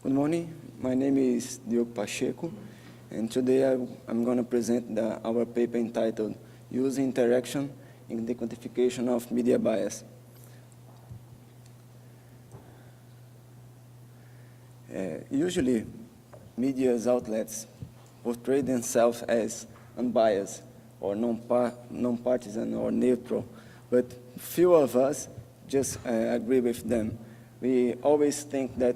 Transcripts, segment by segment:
Good morning. My name is Diogo Pacheco, and today I'm going to present our paper entitled User Interaction in the Quantification of Media Bias. Usually, media outlets portray themselves as unbiased or non-partisan or neutral, but few of us just agree with them. We always think that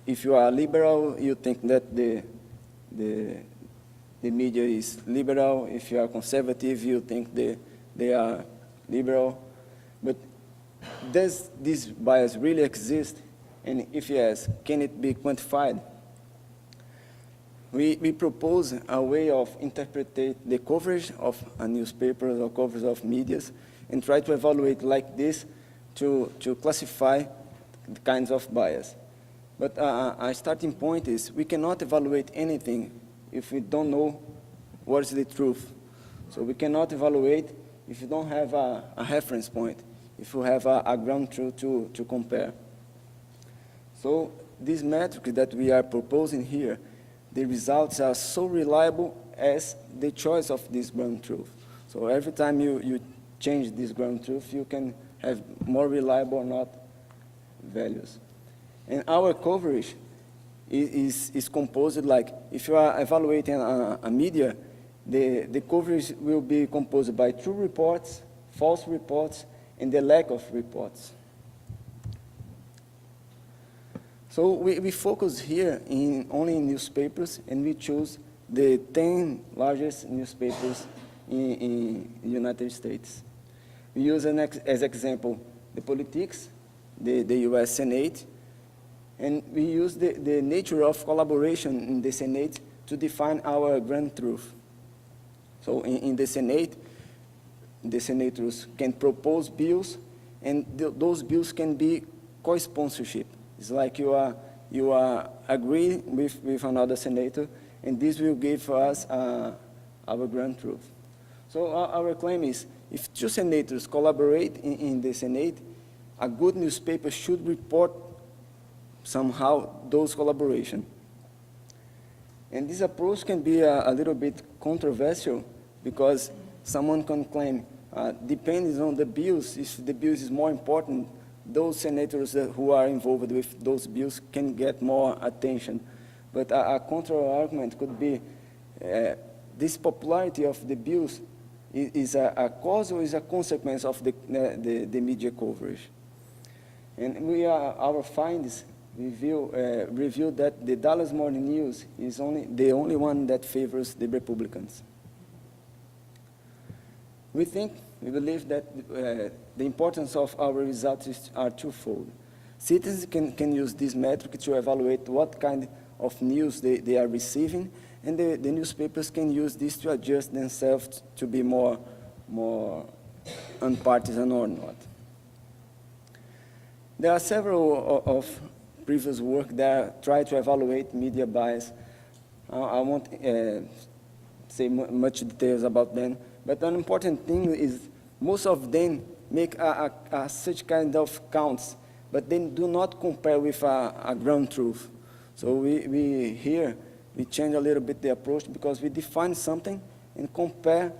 if you are liberal, you think that the media is liberal. If you are conservative, you think they are liberal. But does this bias really exist? And if yes, can it be quantified? We propose a way of interpreting the coverage of a newspaper or coverage of medias and try to evaluate like this to classify the kinds of bias. But our starting point is we cannot evaluate anything if we don't know what is the truth. So we cannot evaluate if you don't have a reference point, if you have a ground truth to compare. So this metric that we are proposing here, the results are so reliable as the choice of this ground truth. So every time you change this ground truth, you can have more reliable or not values. And our coverage is composed like, if you are evaluating a media, the coverage will be composed by true reports, false reports, and the lack of reports. So we focus here only in newspapers, and we choose the 10 largest newspapers in the United States. We use as example the politics, the US Senate, and we use the nature of collaboration in the Senate to define our ground truth. So in the Senate, the senators can propose bills, and those bills can be co-sponsorship. It's like you are agreeing with another senator, and this will give us our ground truth. So our claim is, if two senators collaborate in the Senate, a good newspaper should report somehow those collaboration. And this approach can be a little bit controversial because someone can claim, depends on the bills, if the bills is more important, those senators who are involved with those bills can get more attention. But a counter-argument could be, this popularity of the bills is a cause or is a consequence of the media coverage. And our findings reveal that the Dallas Morning News is the only one that favors the Republicans. We believe that the importance of our results are twofold. Citizens can use this metric to evaluate what kind of news they are receiving, and the newspapers can use this to adjust themselves to be more unpartisan or not. There are several of previous work that try to evaluate media bias. I won't say much details about them, but an important thing is most of them make such kind of counts, but they do not compare with a ground truth. So we change a little bit the approach because we define something and compare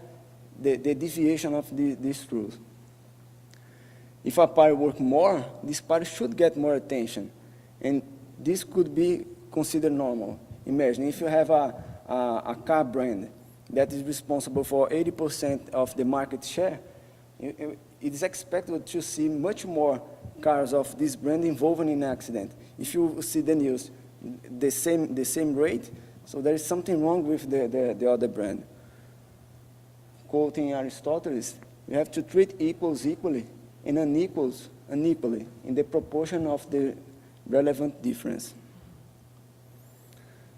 the deviation of this truth. If a party works more, this party should get more attention. And this could be considered normal. Imagine if you have a car brand that is responsible for 80% of the market share, it is expected to see much more cars of this brand involved in an accident. If you see the news, the same rate, so there is something wrong with the other brand. Quoting Aristotle, you have to treat equals equally and unequals unequally in the proportion of the relevant difference.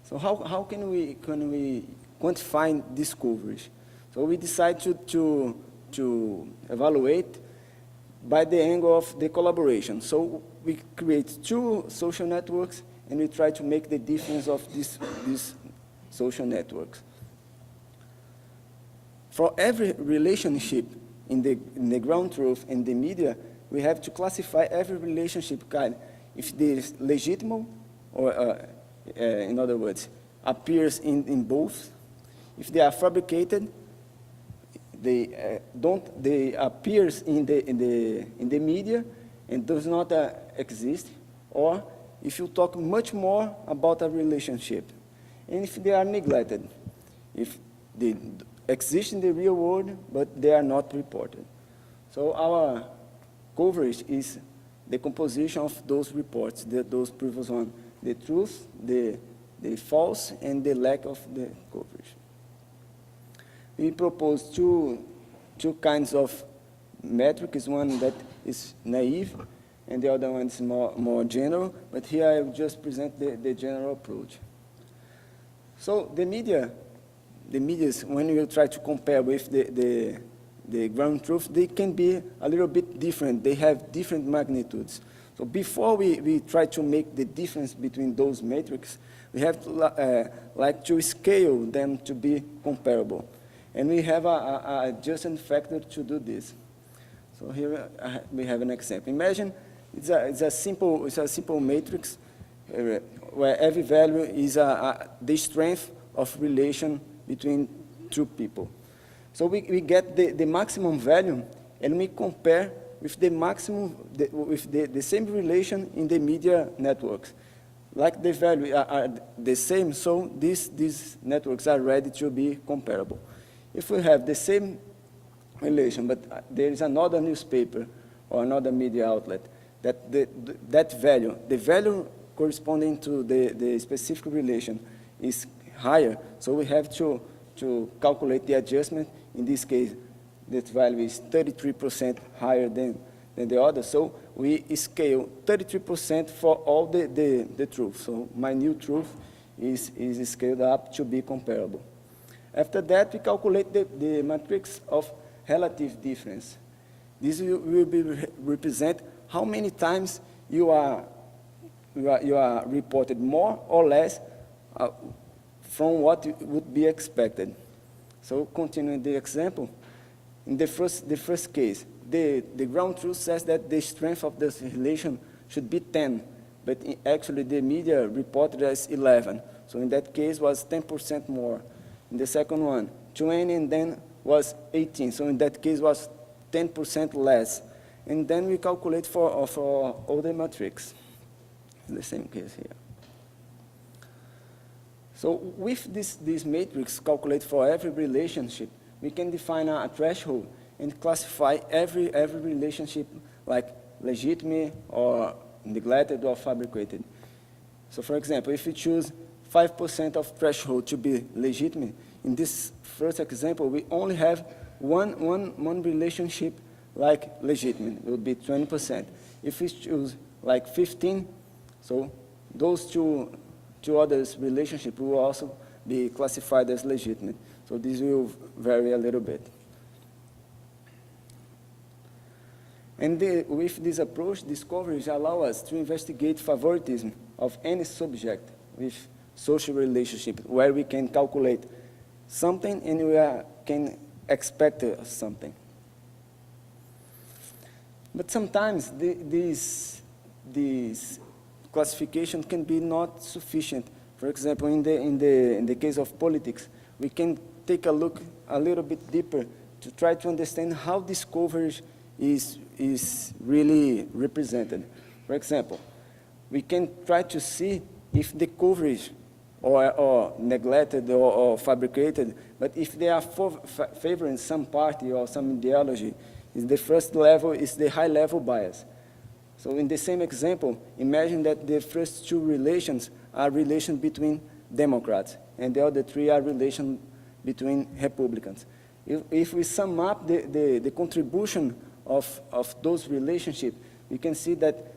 So how can we quantify this coverage? So we decide to evaluate by the angle of the collaboration. So we create two social networks, and we try to make the difference of these social networks. For every relationship in the ground truth and the media, we have to classify every relationship kind if it is legitimate, or in other words, appears in both. If they are fabricated, they appears in the media and does not exist, or if you talk much more about a relationship, and if they are neglected, if they exist in the real world, but they are not reported. So our coverage is the composition of those reports, those previous ones, the truth, the false, and the lack of the coverage. We propose two kinds of metrics, one that is naive, and the other one is more general, but here I will just present the general approach. So the media, when you try to compare with the ground truth, they can be a little bit different. They have different magnitudes. So before we try to make the difference between those metrics, we have to like to scale them to be comparable. And we have a adjustment factor to do this. So here we have an example. Imagine it's a simple matrix where every value is the strength of relation between two people. So we get the maximum value, and we compare with the maximum, with the same relation in the media networks. Like the value are the same, so these networks are ready to be comparable. If we have the same relation, but there is another newspaper or another media outlet, that value, the value corresponding to the specific relation is higher, so we have to calculate the adjustment. In this case, that value is 33% higher than the other, so we scale 33% for all the truth. So my new truth is scaled up to be comparable. After that, we calculate the matrix of relative difference. This will represent how many times you are reported more or less from what would be expected. So continuing the example, in the first case, the ground truth says that the strength of this relation should be 10, but actually the media reported as 11. So in that case was 10% more. In the second one, 20, and then was 18. So in that case was 10% less. And then we calculate for all the metrics. The same case here. So with this matrix calculate for every relationship, we can define a threshold and classify every relationship like legitimate or neglected or fabricated. So for example, if we choose 5% of threshold to be legitimate, in this first example, we only have one relationship like legitimate, it would be 20%. If we choose like 15, so those two others relationship will also be classified as legitimate. So this will vary a little bit. And with this approach, this coverage allows us to investigate favoritism of any subject with social relationship, where we can calculate something and we can expect something. But sometimes this classification can be not sufficient. For example, in the case of politics, we can take a look a little bit deeper to try to understand how this coverage is really represented. For example, we can try to see if the coverage or neglected or fabricated, but if they are favoring some party or some ideology, the first level is the high-level bias. So in the same example, imagine that the first two relations are relations between Democrats, and the other three are relations between Republicans. If we sum up the contribution of those relationships, we can see that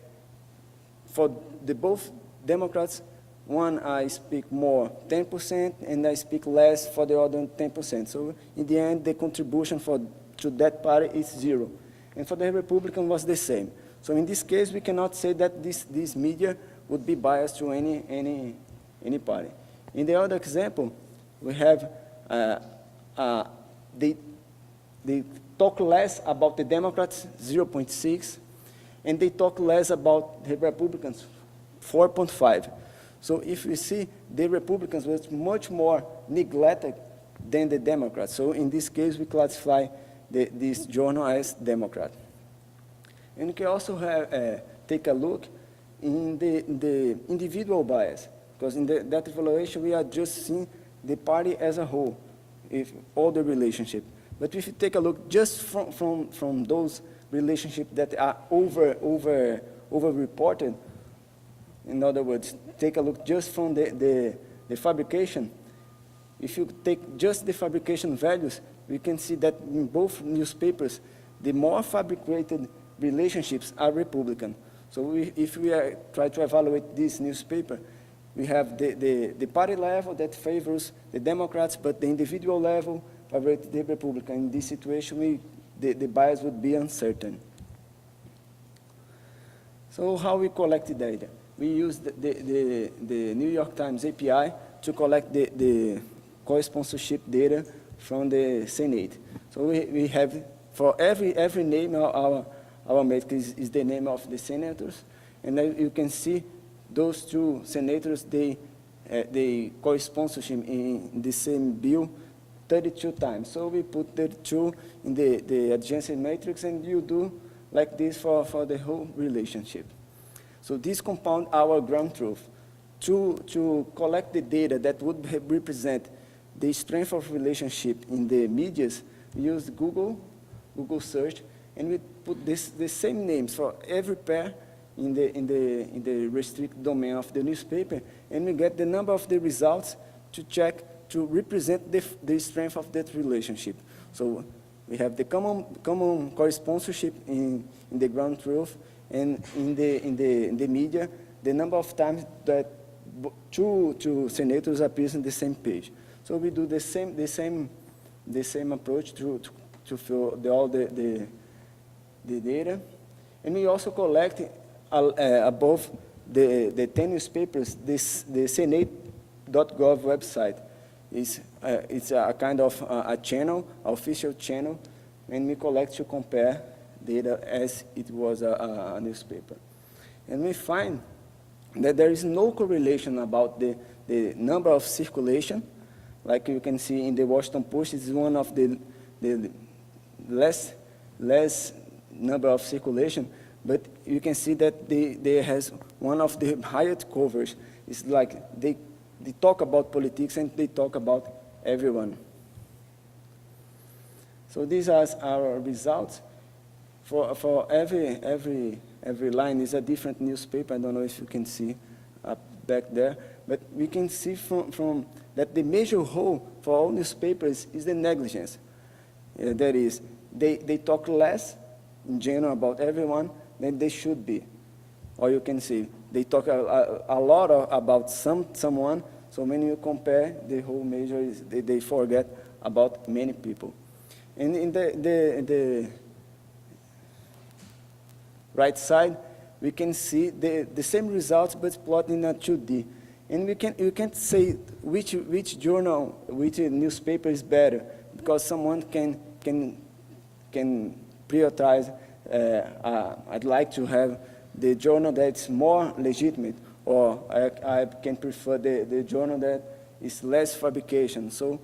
for the both Democrats, one I speak more 10%, and I speak less for the other 10%. So in the end, the contribution to that party is 0. And for the Republican was the same. So in this case, we cannot say that this media would be biased to any party. In the other example, we have they talk less about the Democrats, 0.6, and they talk less about the Republicans, 4.5. So if we see, the Republicans were much more neglected than the Democrats. So in this case, we classify this journal as Democrat. And we can also take a look in the individual bias, because in that evaluation, we are just seeing the party as a whole, if all the relationship. But if you take a look just from those relationships that are over-reported, in other words, take a look just from the fabrication. If you take just the fabrication values, we can see that in both newspapers, the more fabricated relationships are Republican. So if we try to evaluate this newspaper, we have the party level that favors the Democrats, but the individual level favors the Republican. In this situation, the bias would be uncertain. So how we collect the data? We use the New York Times API to collect the co-sponsorship data from the Senate. So we have, for every name, our metric is the name of the senators. And then you can see those two senators, they co-sponsorship in the same bill 32 times. So we put 32 in the adjacent matrix, and you do like this for the whole relationship. So this compound our ground truth. To collect the data that would represent the strength of relationship in the medias, we use Google search, and we put the same names for every pair in the restricted domain of the newspaper, and we get the number of the results to check, to represent the strength of that relationship. So we have the common co-sponsorship in the ground truth, and in the media, the number of times that two senators appear in the same page. So we do the same approach to fill all the data, and we also collect above the 10 newspapers. The Senate.gov website it's a kind of a channel, official channel, and we collect to compare data as it was a newspaper. And we find that there is no correlation about the number of circulation. Like you can see in the Washington Post, it's one of the less number of circulation, but you can see that they has one of the highest coverage. It's like they talk about politics and they talk about everyone. So these are our results. For every line is a different newspaper. I don't know if you can see up back there, but we can see from that the major whole for all newspapers is the negligence. That is, they talk less in general about everyone than they should be. Or you can see they talk a lot about someone. So when you compare, the whole measure is they forget about many people. And in the right side, we can see the same results, but plotted in a 2D. And you can't say which journal, which newspaper is better, because someone can prioritize. I'd like to have the journal that's more legitimate, or I can prefer the journal that is less fabrication. So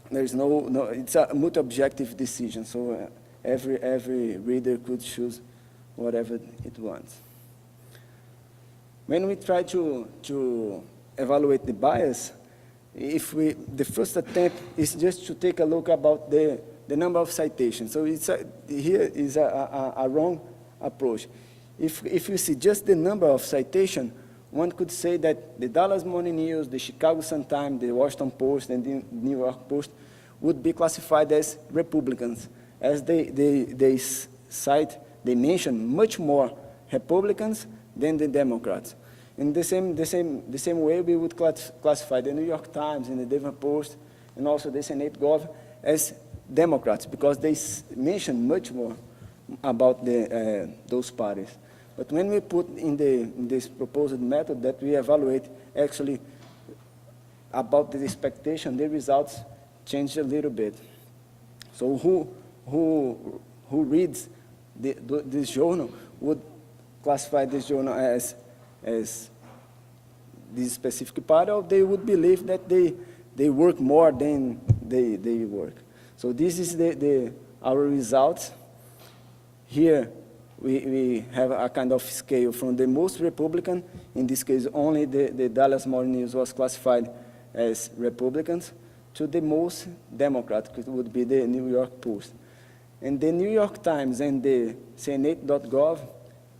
there's no it's a multi-objective decision. So every reader could choose whatever it wants. When we try to evaluate the bias, the first attempt is just to take a look about the number of citations. So here is a wrong approach. If you see just the number of citations, one could say that the Dallas Morning News, the Chicago Sun-Times, the Washington Post, and the New York Post would be classified as Republicans, as they mention much more Republicans than the Democrats. In the same way, we would classify the New York Times and the Denver Post and also the Senate.gov as Democrats, because they mention much more about those parties. But when we put in this proposed method that we evaluate actually about the expectation, the results change a little bit. So who reads this journal would classify this journal as this specific party, or they would believe that they work more than they work. So this is our results. Here, we have a kind of scale from the most Republican, in this case only the Dallas Morning News was classified as Republicans, to the most Democratic, it would be the New York Post. And the New York Times and the Senate.gov,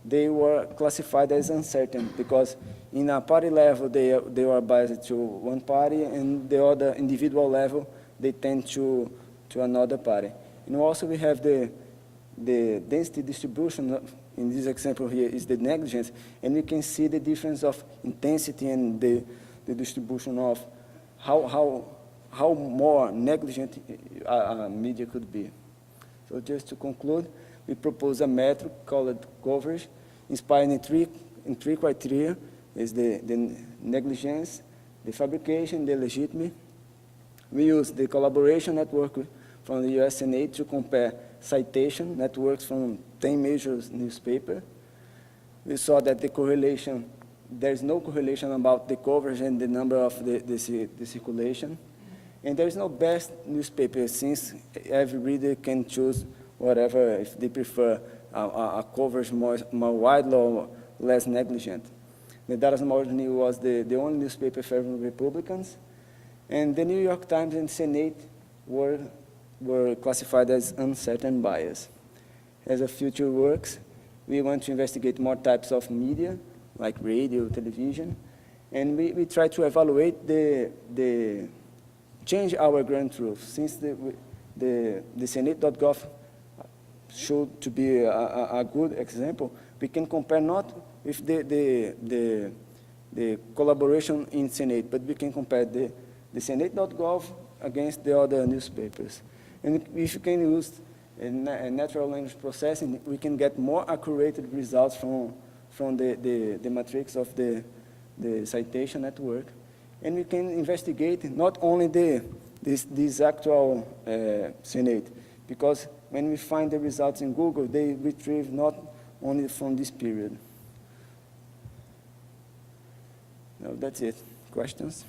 they were classified as uncertain, because in a party level, they were biased to one party, and the other individual level, they tend to another party. And also we have the density distribution. In this example here is the negligence, and you can see the difference of intensity and the distribution of how more negligent media could be. So just to conclude, we propose a metric called coverage, inspired in three criteria: is the negligence, the fabrication, the legitimate. We use the collaboration network from the US Senate to compare citation networks from 10 major newspapers. We saw that the correlation, there's no correlation about the coverage and the number of the circulation. And there's no best newspaper, since every reader can choose whatever, if they prefer a coverage more wide or less negligent. The Dallas Morning News was the only newspaper favoring Republicans, and the New York Times and Senate were classified as uncertain bias. As a future works, we want to investigate more types of media, like radio, television, and we try to evaluate change our ground truth. Since the Senate.gov showed to be a good example, we can compare not with the collaboration in Senate, but we can compare the Senate.gov against the other newspapers. And if you can use natural language processing, we can get more accurate results from the matrix of the citation network. And we can investigate not only this actual Senate, because when we find the results in Google, they retrieve not only from this period. No, that's it. Questions?